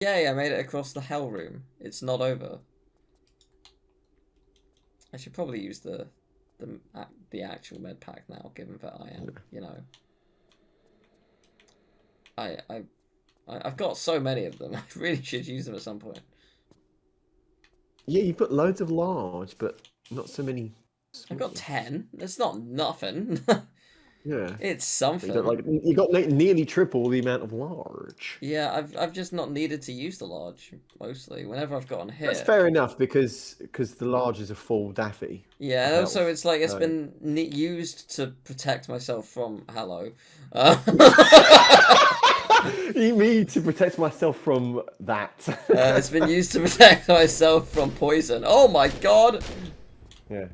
Yay, I made it across the hell room. It's not over. I should probably use the actual med pack now, given that I am, you know. I've got so many of them. I really should use them at some point. Yeah, you put loads of large, but not so many small. I've got 10. It's not nothing. Yeah. It's something. You got nearly triple the amount of large. Yeah, I've just not needed to use the large mostly. Whenever I've gotten hit. That's fair enough because the large is a full daffy. Yeah, and also it's like it's been used to protect myself from hello. You mean to protect myself from that? It's been used to protect myself from poison. Oh my god! Yeah.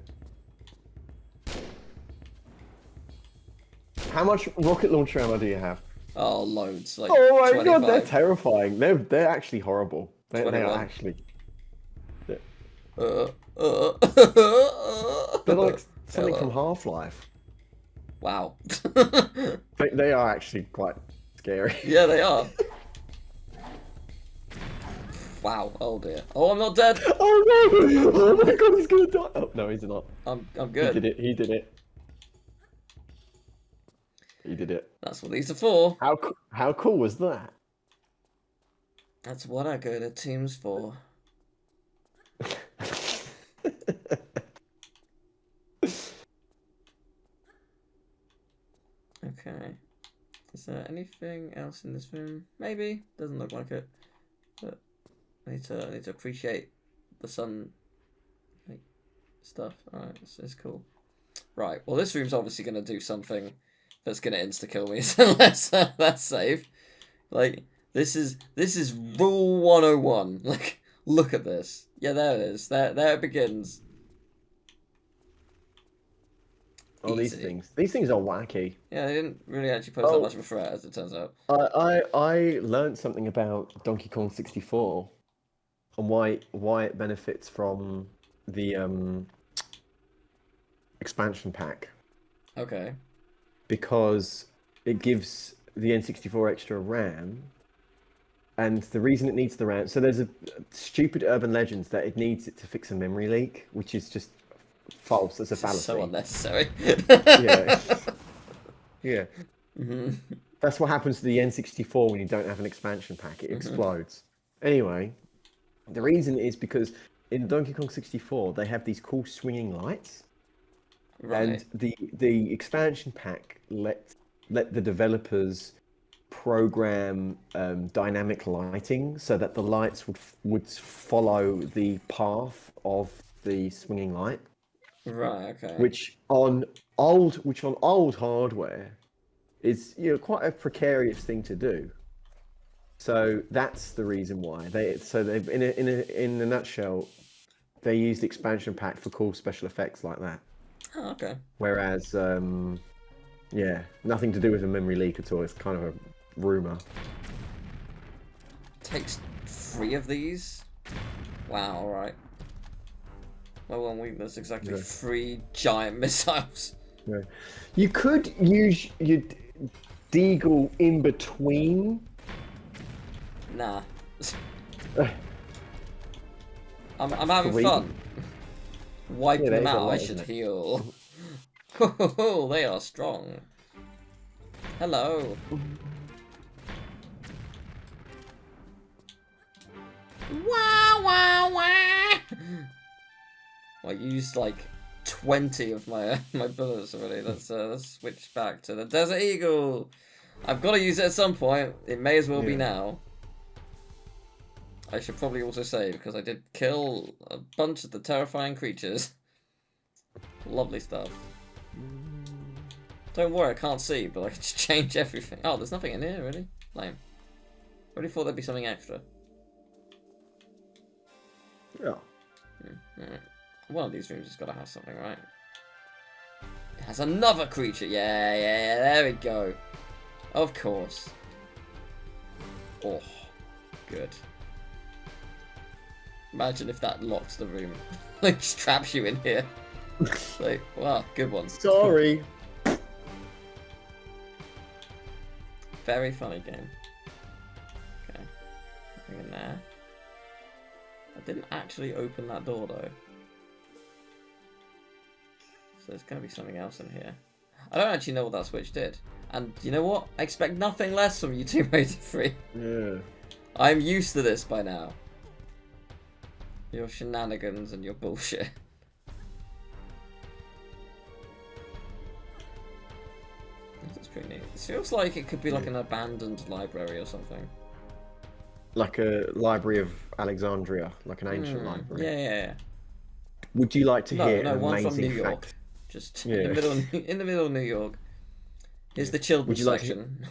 How much rocket launcher ammo do you have? Oh, loads. Like oh my 25. god, they're terrifying. They're actually horrible. They are actually. They're They're like something from Half-Life. Wow. They are actually quite scary. Yeah, they are. Wow. Oh dear. Oh, I'm not dead. Oh no! Oh my god, he's gonna die. Oh no, he's not. I'm good. He did it. He did it. He did it. That's what these are for. How cool was that? That's what I go to teams for. Okay. Is there anything else in this room? Maybe. Doesn't look like it. But I need to appreciate the sun stuff. Alright, it's cool. Right, well this room's obviously gonna do something that's gonna insta kill me, so let's save. Like, this is rule 101. Like, look at this. Yeah, there it is. There it begins. Oh, Easy. these things are wacky. Yeah, they didn't really actually pose that much of a threat, as it turns out. I learned something about Donkey Kong 64 and why it benefits from the expansion pack. Okay. Because it gives the N64 extra RAM, and the reason it needs the RAM. So there's a stupid urban legends that it needs it to fix a memory leak, which is just false. That's a fallacy. So unnecessary. Yeah. Yeah. Mm-hmm. That's what happens to the N64 when you don't have an expansion pack. It explodes. Anyway, the reason is because in Donkey Kong 64 they have these cool swinging lights, Right. and the expansion pack let the developers program dynamic lighting so that the lights would follow the path of the swinging light. Right. Okay. Which on old hardware is quite a precarious thing to do. So that's the reason why they've in a nutshell, they used the expansion pack for cool special effects like that. Oh, okay. Whereas yeah, nothing to do with a memory leak at all. It's kind of a rumor. Takes 3 of these. Wow. All right. My one weakness exactly 3 giant missiles. Yeah. You could use your deagle in between. Nah. I'm having fun. Wiping them out. I should heal. Oh, they are strong. Hello. Wow, wow, wow. I used like 20 of my bullets already. Let's switch back to the Desert Eagle. I've got to use it at some point. It may as well be now. I should probably also save because I did kill a bunch of the terrifying creatures. Lovely stuff. Don't worry, I can't see, but I can just change everything. Oh, there's nothing in here, really? Lame. I really thought there'd be something extra. Yeah. One of these rooms has got to have something, right? It has another creature. Yeah, there we go. Of course. Oh, good. Imagine if that locks the room. Like, just traps you in here. Like, wow, good one. Sorry. Very funny game. Okay. Nothing in there. I didn't actually open that door though. So there's going to be something else in here. I don't actually know what that switch did. And you know what? I expect nothing less from you, Tomb Raider 3. Yeah. I'm used to this by now. Your shenanigans and your bullshit. That's pretty neat. This feels like it could be like an abandoned library or something. Like a library of Alexandria, like an ancient library. Yeah. Would you like to hear No, an one amazing from New York. fact? Just in the middle of New York. Here's the children's section.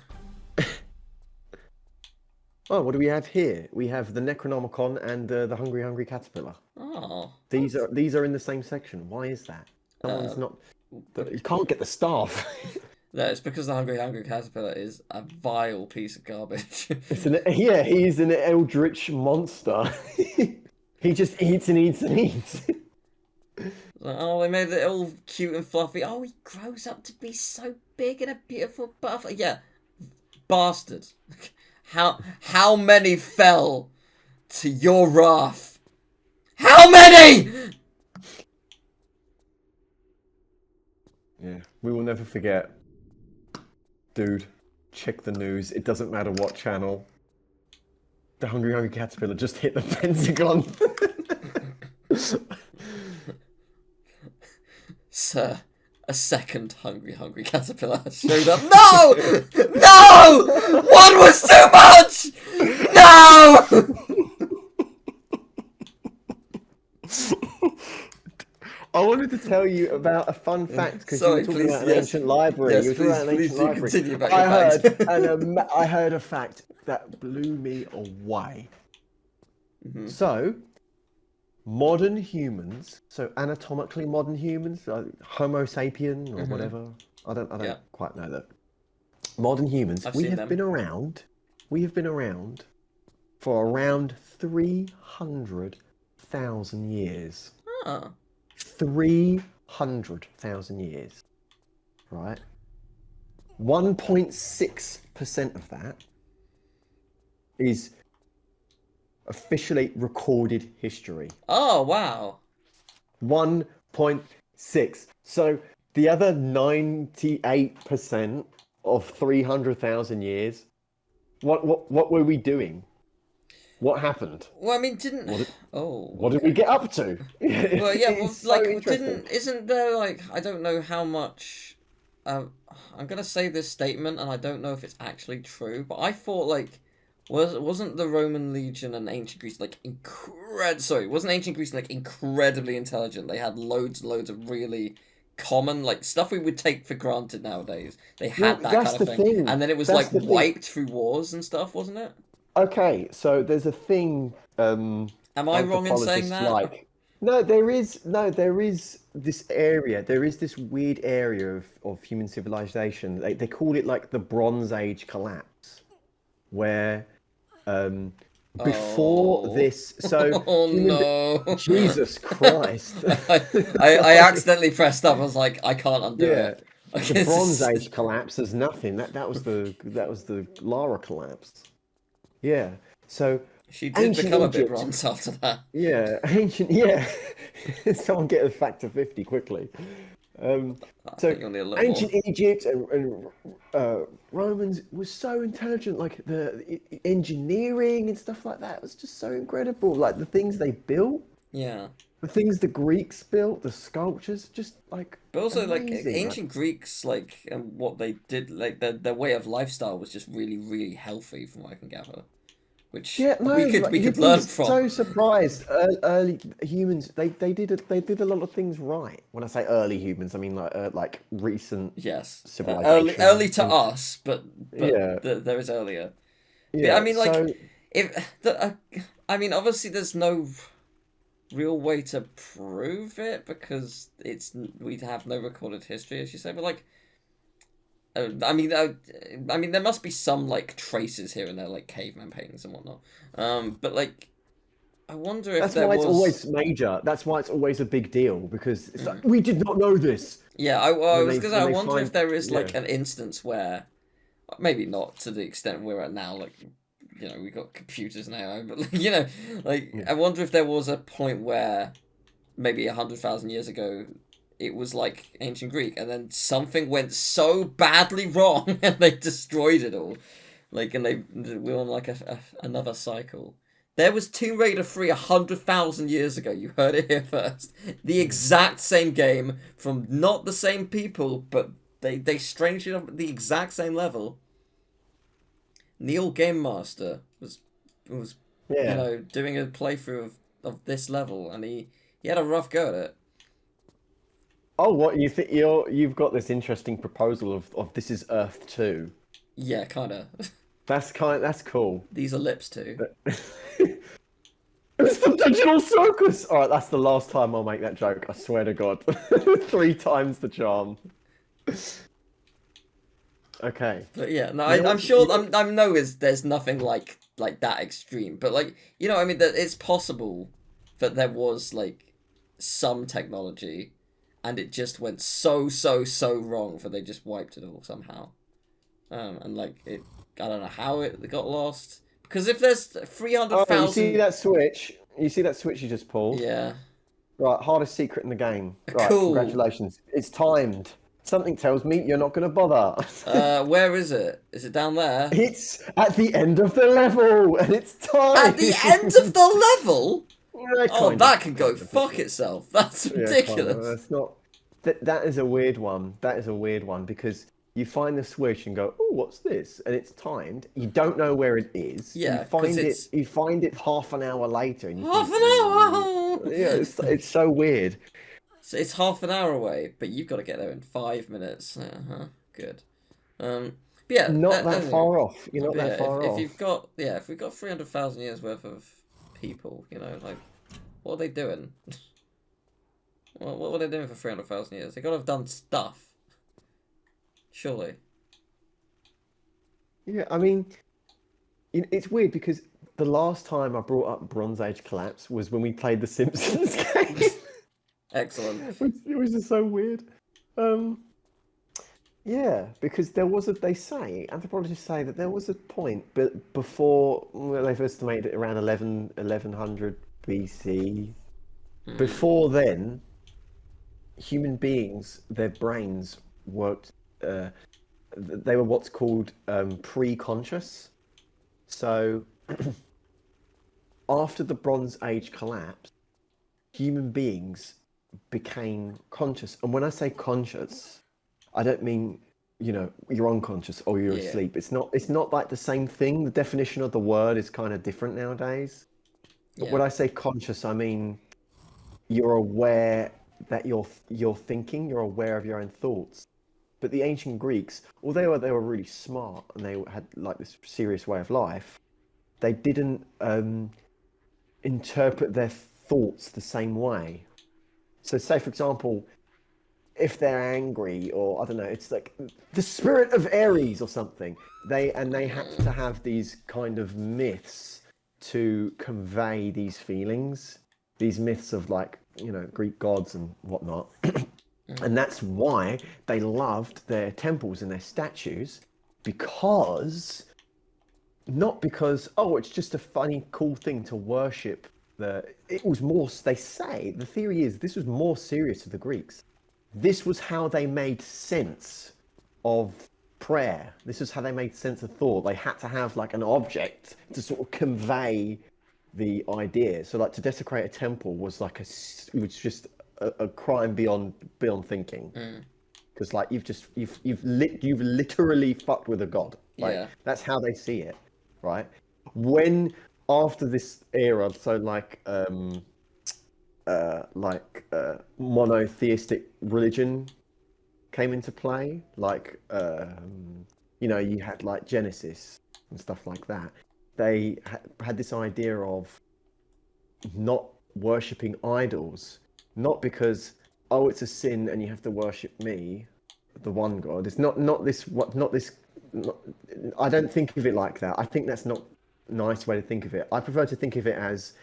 Oh, what do we have here? We have the Necronomicon and the Hungry Caterpillar. Oh. These are in the same section. Why is that? Someone's not. You can't get the staff. No, it's because the Hungry Caterpillar is a vile piece of garbage. He's an eldritch monster. He just eats and eats and eats. Like, oh, they made it all cute and fluffy. Oh, he grows up to be so big and a beautiful butterfly. Yeah, bastard. How many fell to your wrath? How many? Yeah, we will never forget. Dude, check the news. It doesn't matter what channel. The Hungry Caterpillar just hit the Pentagon. Sir, a second Hungry Caterpillar has showed up. No! No! One was too much! No! I wanted to tell you about a fun fact because you were talking about an ancient library. Yes, please continue about I heard a fact that blew me away. Mm-hmm. So, modern humans, so anatomically modern humans, Homo sapien or whatever. I don't quite know that. Modern humans, we have been around for around 300,000 years. Oh. 300,000 years, right? 1.6% of that is officially recorded history. Oh, wow. 1.6. So the other 98% of 300,000 years, what were we doing? What happened? Well, I mean, what did we get up to? Well, yeah, isn't there, like, I don't know how much, I'm gonna say this statement, and I don't know if it's actually true, but I thought, like, wasn't the Roman legion and ancient Greece, like, wasn't ancient Greece, like, incredibly intelligent? They had loads and loads of really common, like, stuff we would take for granted nowadays. They had that kind of thing. And then it was, like, wiped through wars and stuff, wasn't it? Okay, so there's a thing. Am I wrong in saying that? No, there is this area. There is this weird area of human civilization. They call it like the Bronze Age collapse, where before this. So no, Jesus Christ! I accidentally pressed up. I was like, I can't undo it. The Bronze Age collapse is nothing. That was the Lara collapse. Yeah, so she did become a bit bronze after that. Yeah, someone get a factor 50 quickly. So ancient Egypt and Romans was so intelligent, like the engineering and stuff like that was just so incredible. Like the things they built. Yeah. The things the Greeks built, the sculptures, just like. But also, amazing. like ancient Greeks, like and what they did, like their way of lifestyle was just really, really healthy, from what I can gather. Which we could learn from. So surprised, early humans they did a lot of things right. When I say early humans, I mean like recent civilization. Early to us, but there is earlier. Yeah, but, I mean, like I mean, obviously, there's no real way to prove it because we have no recorded history, as you say. But like, I mean, there must be some like traces here and there, like caveman paintings and whatnot. But like, I wonder if that's why it's always major. That's why it's always a big deal because it's like, we did not know this. Yeah, I wonder if there is like an instance where, maybe not to the extent we're at now, like you know, we got computers now, but you know, like I wonder if there was a point where maybe 100,000 years ago it was like ancient Greek, and then something went so badly wrong and they destroyed it all, like, and we're on like another cycle. There was Tomb Raider 3 100,000 years ago. You heard it here first. The exact same game from not the same people, but they strangely enough at the exact same level. Tealgamemaster was you know, doing a playthrough of this level, and he had a rough go at it. Oh, what you think? You've got this interesting proposal of this is Earth 2. Yeah, kinda. That's cool. These are lips too. It's the digital circus. All right, that's the last time I'll make that joke. I swear to God. 3 times the charm. Okay. But yeah, no, I'm sure. I know there's nothing like that extreme, but like, you know, I mean, that it's possible that there was like some technology, and it just went so wrong that they just wiped it all somehow, and like I don't know how it got lost, because if there's 300,000. Oh, you see that switch? You see that switch you just pulled? Yeah. Right, hardest secret in the game. Right, cool. Congratulations. It's timed. Something tells me you're not going to bother. Where is it? Is it down there? It's at the end of the level, and it's timed. At the end of the level? Yeah, oh, that can go fuck itself. That's ridiculous. Yeah, that's not. That is a weird one. That is a weird one because you find the switch and go, "Oh, what's this?" And it's timed. You don't know where it is. Yeah, you find it half an hour later. And you half an hour. Yeah, it's so weird. So it's half an hour away, but you've got to get there in 5 minutes. Good. Yeah. Not that far off. You're not that far off. If we've got 300,000 years worth of people, you know, like, what are they doing? What were they doing for 300,000 years? They got to have done stuff. Surely. Yeah, I mean, it's weird because the last time I brought up Bronze Age collapse was when we played the Simpsons game. Excellent. It was just so weird. Yeah, because anthropologists say that there was a point, but before, well, they've estimated it around 1100 BC. Before then, human beings, their brains worked, they were what's called pre-conscious. So after the Bronze Age collapsed, human beings became conscious. And when I say conscious, I don't mean, you know, you're unconscious or you're asleep. It's not like the same thing. The definition of the word is kind of different nowadays. But when I say conscious, I mean you're aware that you're thinking, you're aware of your own thoughts. But the ancient Greeks, although they were really smart and they had like this serious way of life, they didn't interpret their thoughts the same way. So say, for example, if they're angry, or I don't know, it's like the spirit of Ares or something, they had to have these kind of myths to convey these feelings, these myths of, like, you know, Greek gods and whatnot. And that's why they loved their temples and their statues, because not because, oh, it's just a funny, cool thing to worship. It was more, they say, the theory is this was more serious to the Greeks. This was how they made sense of prayer. This is how they made sense of thought. They had to have like an object to sort of convey the idea. So like to desecrate a temple was like it was just a crime beyond thinking. Because like you've literally fucked with a god. Like that's how they see it, right? When after this era, so like monotheistic religion came into play, like you know, you had like Genesis and stuff like that. They had this idea of not worshipping idols, not because, oh, it's a sin and you have to worship me, the one God. It's not this. I don't think of it like that. I think that's not a nice way to think of it. I prefer to think of it as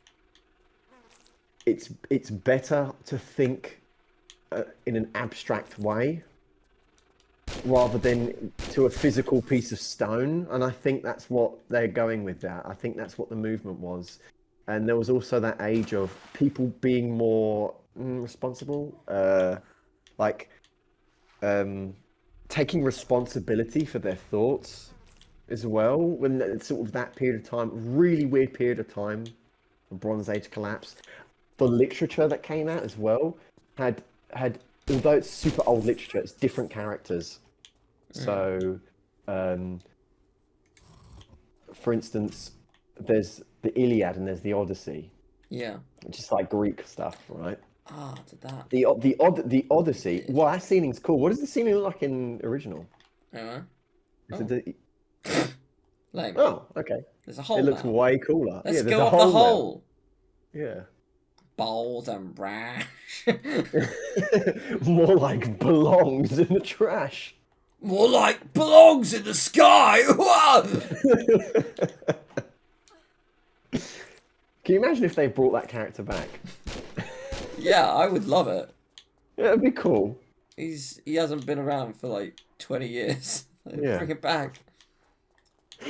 it's better to think in an abstract way rather than to a physical piece of stone. And I think that's what they're going with that. I think that's what the movement was. And there was also that age of people being more responsible, like taking responsibility for their thoughts as well. When it's sort of that period of time, really weird period of time, the Bronze Age collapse. The literature that came out as well had although it's super old literature, it's different characters. So, for instance, there's the Iliad and there's the Odyssey. Yeah. Which is like Greek stuff, right? Ah, to that. The Odyssey. Well, that ceiling's cool. What does the ceiling look like in original? Is it the... Lame. Oh, okay. There's a hole. It looks way cooler. Let's yeah, go up the hole. Yeah. Bold and brash. More like belongs in the trash. More like belongs in the sky. Can you imagine if they brought that character back? Yeah, I would love it. Yeah, it'd be cool. He hasn't been around for like 20 years. Yeah. Bring it back.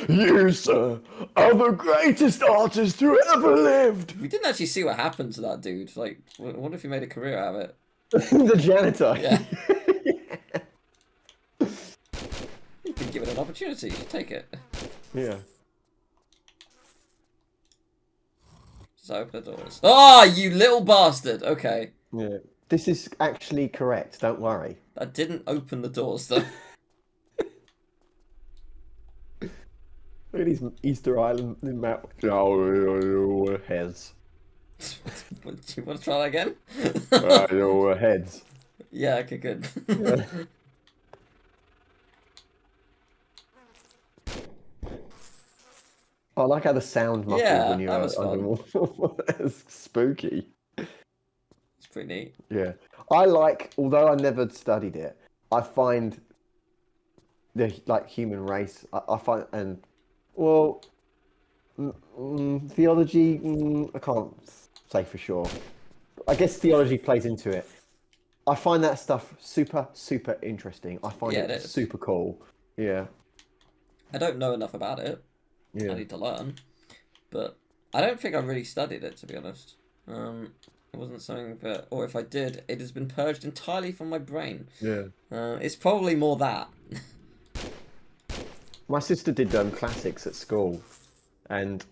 You, sir, are the greatest artist who ever lived. We didn't actually see what happened to that dude. Like, what if he made a career out of it? The janitor. Yeah. You've been given an opportunity. Take it. Yeah. Just open the doors. Ah, you little bastard. Okay. Yeah. This is actually correct. Don't worry. I didn't open the doors though. Look at these Easter Island map. Heads. Do you want to try that again? Heads. Yeah, okay, good. Yeah. I like how the sound muffled when you're underwater. It's spooky. It's pretty neat. Yeah. Although I never studied it, I find the human race, I find, and well, theology, I can't say for sure. I guess theology plays into it. I find that stuff super, super interesting. I find it super cool. Yeah. I don't know enough about it. Yeah. I need to learn. But I don't think I really studied it, to be honest. It wasn't something that, or if I did, it has been purged entirely from my brain. Yeah. It's probably more that. My sister did classics at school, and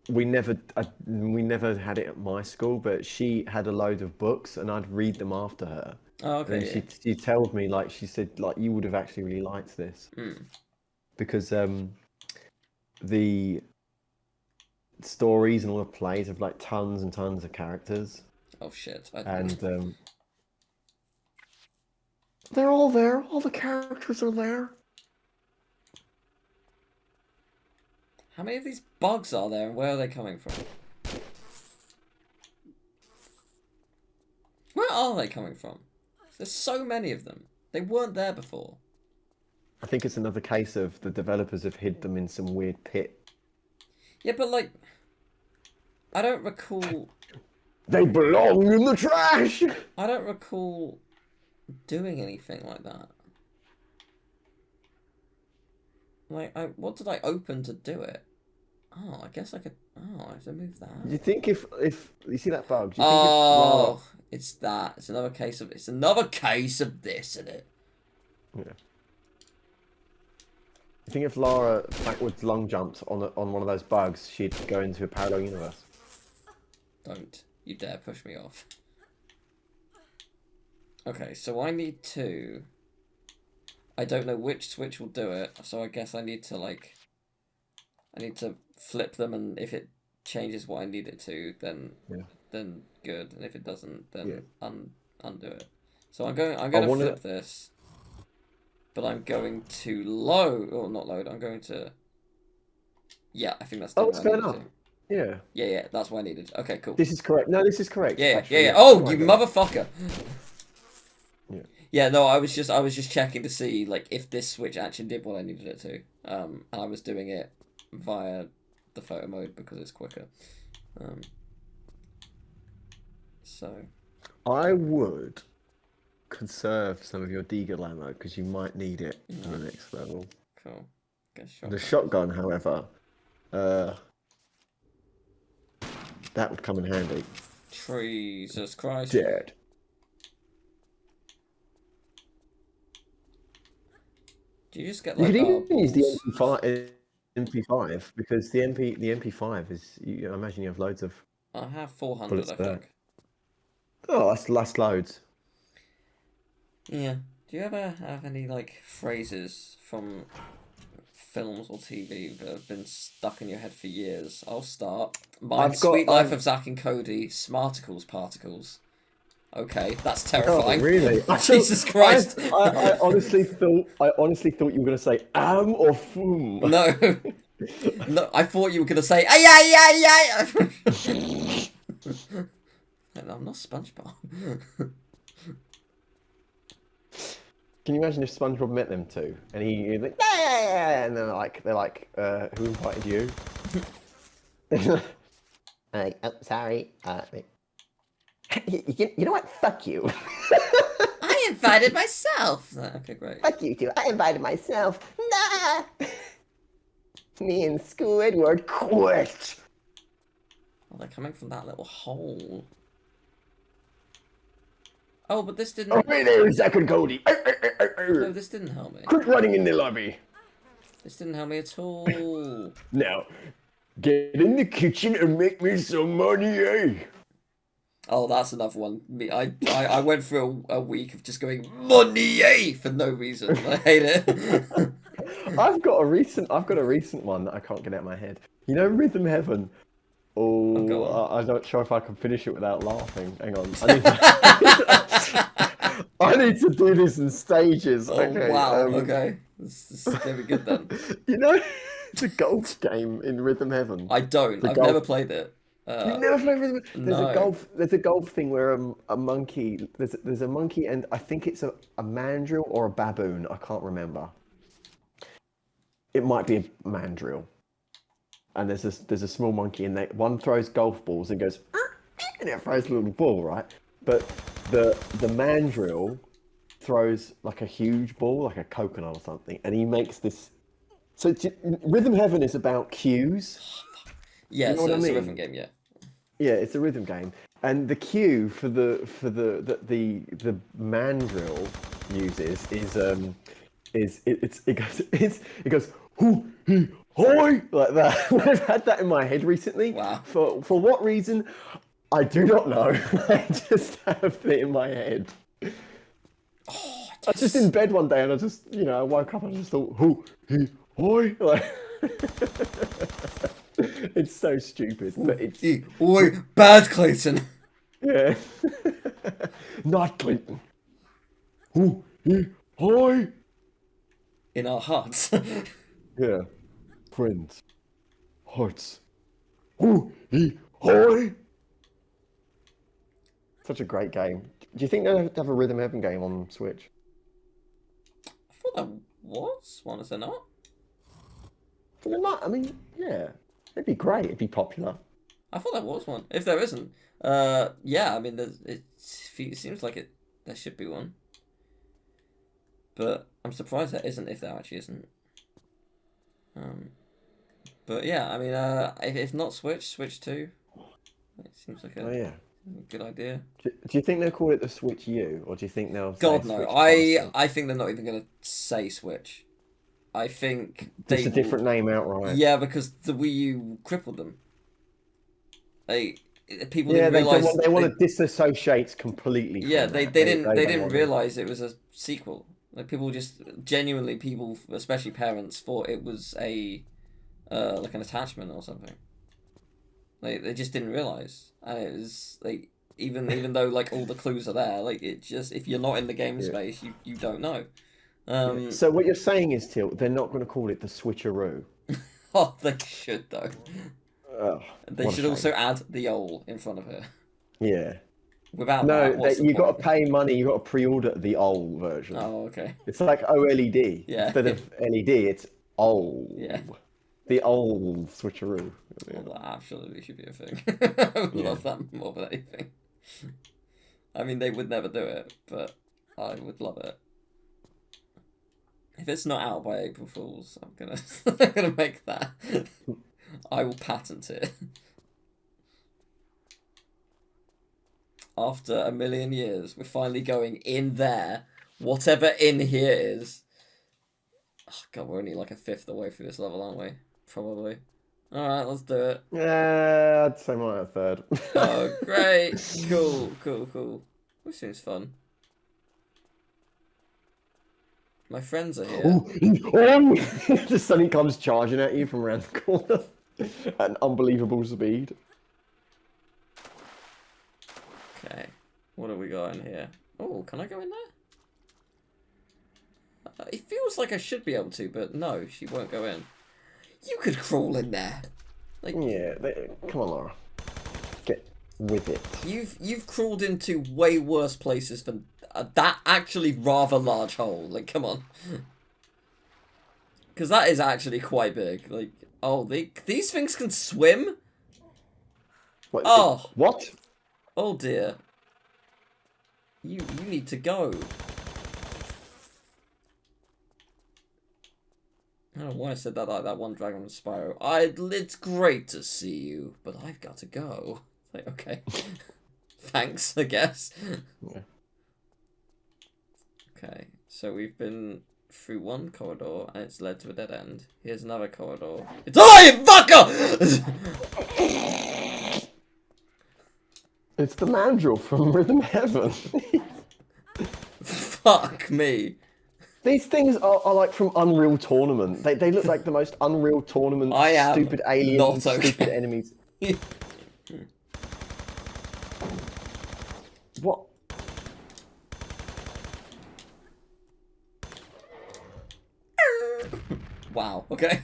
we never had it at my school, but she had a load of books, and I'd read them after her. Oh, okay. And she told me, she said, you would have actually really liked this, because the stories and all the plays have tons and tons of characters. Oh shit! And they're all there. All the characters are there. How many of these bugs are there, and where are they coming from? Where are they coming from? There's so many of them. They weren't there before. I think it's another case of the developers have hid them in some weird pit. Yeah, but I don't recall... They belong in the trash! I don't recall doing anything like that. What did I open to do it? Oh, I guess I could... Oh, I have to move that. Do you think if you see that bug? Do you think if Lara... it's that. It's another case of this, isn't it? Yeah. You think if Lara backwards long jumped on one of those bugs, she'd go into a parallel universe? Don't you dare push me off. Okay, so I need to... I don't know which switch will do it, so I guess I need to I need to flip them, and if it changes what I need it to, then good, and if it doesn't, then undo it. So I'm going to flip this, but I'm going to not load. I'm going to. Yeah, I think that's. Oh, what's going on? Yeah. Yeah, that's what I needed. Okay, cool. This is correct. No, this is correct. Yeah. Oh, you motherfucker. Yeah, no, I was just checking to see if this switch actually did what I needed it to. And I was doing it via the photo mode because it's quicker. So I would conserve some of your deagle ammo because you might need it in the next level. Cool. The shotgun, however, that would come in handy. Jesus Christ. Dead. Do you just get You like could even use the balls? MP5 because the MP5 is. I imagine you have loads of. I have 400, bullets I there. think. Oh, that's loads. Yeah. Do you ever have any like phrases from films or TV that have been stuck in your head for years? I'll start. Sweet Life of Zack and Cody, Smarticles Particles. Okay, that's terrifying. Oh, really? Jesus Christ! I honestly thought you were going to say am or foom. No, no, I thought you were going to say ay ay ay ay. I'm not SpongeBob. Can you imagine if SpongeBob met them two and he's like, yeah, and they're like, who invited you? Like, oh, sorry. You know what? Fuck you. I invited myself. Okay, great. Fuck you too. I invited myself. Nah. Me and Squidward quit. Oh, they're coming from that little hole. Oh, but this didn't. Oh, hey there, Zack and Cody. No, this didn't help me. Quit running in the lobby. This didn't help me at all. Now, get in the kitchen and make me some money, eh? Oh, that's another one. I went through a week of just going money for no reason. I hate it. I've got a recent one that I can't get out of my head. You know, Rhythm Heaven. Oh, I'm not sure if I can finish it without laughing. Hang on. I need to do this in stages. Oh, okay. Wow. Okay. This is gonna be good then. You know, the golf game in Rhythm Heaven. I don't. I've never played it. You've never played Rhythm Heaven? No. There's a golf thing where a monkey. There's a monkey and I think it's a mandrill or a baboon. I can't remember. It might be a mandrill. And there's a small monkey and one throws golf balls and goes and it throws a little ball, right? But the mandrill throws like a huge ball, like a coconut or something, and he makes this. So Rhythm Heaven is about cues. Yeah, you know it's a rhythm game. Yeah. Yeah, it's a rhythm game, and the cue for the mandrill uses it goes hoo hee hoi like that. I've had that in my head recently. Wow. For what reason? I do not know. I just have it in my head. Oh, I was just in bed one day and I just, I woke up and I just thought, hoo hee hoi. Like, it's so stupid, but it's. Oi, bad Clayton. Yeah. Not Clayton. Hoo hee hoi. In our hearts. Yeah. Friends. Hearts. Hoo hee hoi. Such a great game. Do you think they'll have a Rhythm Heaven game on Switch? I thought there was one, is there not? Well, there might. I mean, yeah. It'd be great. It'd be popular. I thought there was one. If there isn't, yeah, I mean, it seems like there should be one. But I'm surprised there isn't, if there actually isn't. But yeah, I mean, if not Switch 2. It seems like a good idea. Do you think they'll call it the Switch U, or do you think they'll? God no, I think they're not even gonna say Switch. I think it's a different name outright. Yeah, because the Wii U crippled them. People didn't realize they want to disassociate completely. Yeah, from they didn't realize it was a sequel. Like people especially parents, thought it was like an attachment or something. Like they just didn't realize, and it was like even though like all the clues are there, like it just if you're not in the game space, you don't know. So what you're saying is, Till, they're not going to call it the Switcheroo. Oh, they should though. They should also shame. add the OL in front of it. Yeah. Without you got to pay money. You got to pre-order the OL version. Oh, okay. It's like OLED. Yeah. Instead of LED, it's OL. Yeah. The old Switcheroo. Well, that absolutely should be a thing. I would love that more than anything. I mean, they would never do it, but I would love it. If it's not out by April Fools, I'm gonna I'm gonna make that. I will patent it. After a million years, we're finally going in there. Whatever in here is. Oh god, we're only like a fifth away through this level, aren't we? Probably. Alright, let's do it. Yeah, I'd say mine a third. Oh, great. Cool, cool, cool. This seems fun. My friends are here. The Sunny comes charging at you from around the corner at an unbelievable speed. Okay, what have we got in here? Oh, can I go in there? It feels like I should be able to, but no, she won't go in. You could crawl in there. Like, Yeah, come on, Lara. Get with it. You've crawled into way worse places than that actually rather large hole. Like, come on. Because that is actually quite big. Like, oh, these things can swim? What? Oh. What? Oh dear. You need to go. I don't know why I said that like that one Dragon Spyro. It's great to see you, but I've got to go. Like, okay. Thanks, I guess. Yeah. Okay, so we've been through one corridor and it's led to a dead end. Here's another corridor. It's fucker! It's the mandrill from Rhythm Heaven. Fuck me. These things are like from Unreal Tournament. They look like the most Unreal Tournament stupid aliens, stupid enemies. What? Wow, okay.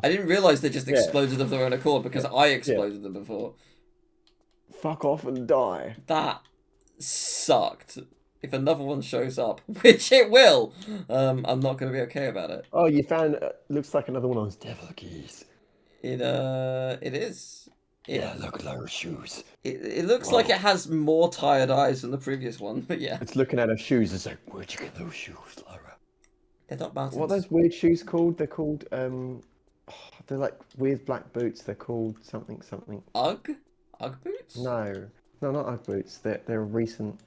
I didn't realise they just exploded of their own accord because I exploded them before. Fuck off and die. That sucked. If another one shows up, which it will, I'm not going to be okay about it. Oh, you found, looks like another one of those devil keys. It is. Yeah, look at Lara's shoes. It looks like it has more tired eyes than the previous one, but yeah. It's looking at her shoes, it's like, where'd you get those shoes, Lara? They're not mountains. What are those weird shoes called? They're called, they're like weird black boots. They're called something. Ugg? Ugg boots? No, not Ugg boots. They're a recent...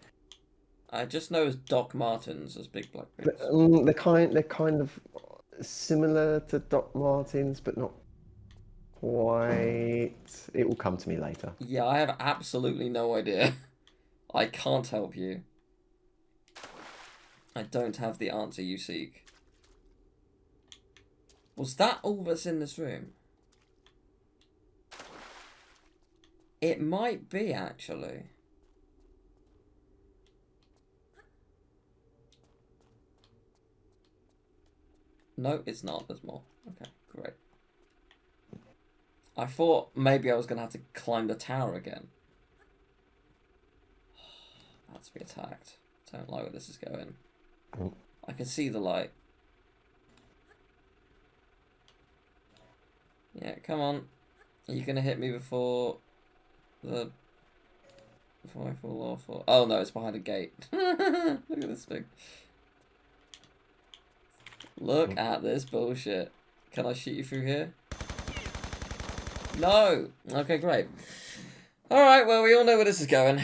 I just know as Doc Martens as big black boots. They're kind of similar to Doc Martens, but not quite. It will come to me later. Yeah, I have absolutely no idea. I can't help you. I don't have the answer you seek. Was that all that's in this room? It might be, actually. No, it's not. There's more. Okay, great. I thought maybe I was going to have to climb the tower again. That's to be attacked. Don't like where this is going. I can see the light. Yeah, come on. Are you going to hit me before I fall off? Or... Oh no, it's behind a gate. Look at this thing. Look at this bullshit. Can I shoot you through here? No! Okay, great. Alright, well, we all know where this is going.